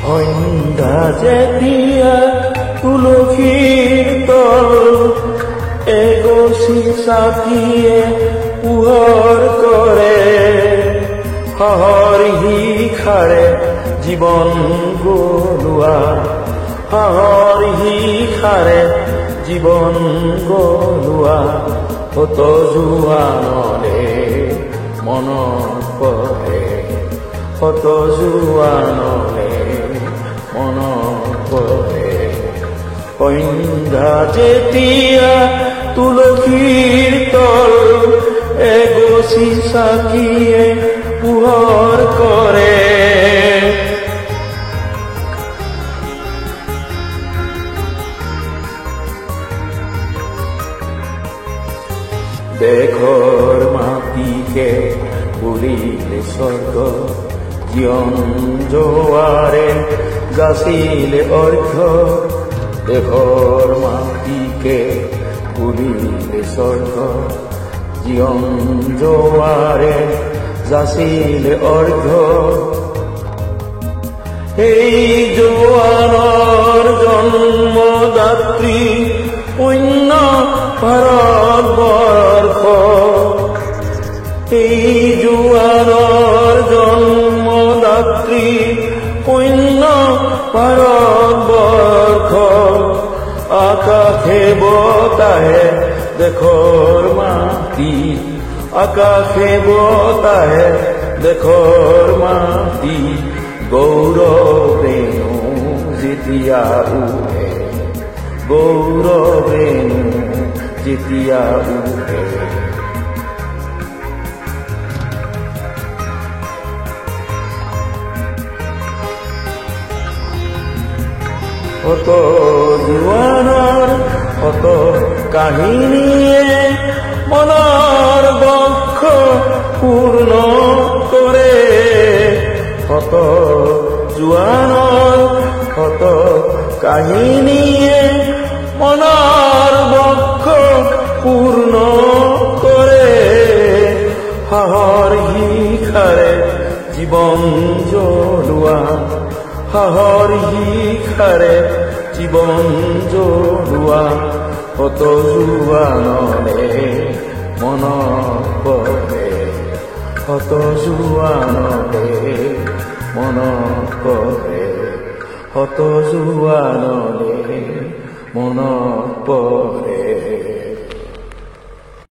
সন্ধ্যা যেতিয়া তুলসীৰ তল এগছি চাকিয়ে পোহৰ কৰে, হাঁহৰ শিখাৰে জীৱন গলোৱা, হাঁহৰ শিখাৰে জীৱন গলোৱা হত জোৱানলে মনত পৰে, হত জোৱানলে মনত পৰে। সন্ধ্যা যেতিয়া তুলসীৰ তল এগছি চাকিয়ে পোহৰ কৰে, দেশৰ মাটিকে বুলিলে স্বৰ্গ, জীৱন জোৱাৰে যাচিলে অৰ্ঘ্য। দেশৰ মাটিকে বুলিলে স্বৰ্গ, জীৱন জোৱাৰে যাচিলে অৰ্ঘ্য। এই জোৱানৰ জন্মদাত্ৰী পুণ্য ভাৰতবৰ্ষ, এই জোৱানৰ জন্মদাত্ৰী পুণ্য ভাৰতবৰ্ষ। আকাশে বতাহে দেশৰ মাটি, আকাশে বতাহে দেশৰ মাটি, গৌৰৱেণু যেতিয়া উঠে, গৌৰৱেণু যেতিয়া উঠে। কত জোৱানৰ কত কাহিনীয়ে মনৰ বক্ষ পূৰ্ণ কৰে, কত জোৱানৰ কত কাহিনীয়ে মনৰ বক্ষ পূৰ্ণ কৰে। হাঁহৰ শিখাৰে জীৱন জ্বলোৱা, হাঁহৰ শিখাৰে জীৱন জ্বলোৱা হত জোৱানলে মনত পৰে, হত জোৱানলে মনত পৰে, হত জোৱানলে মনত পৰে।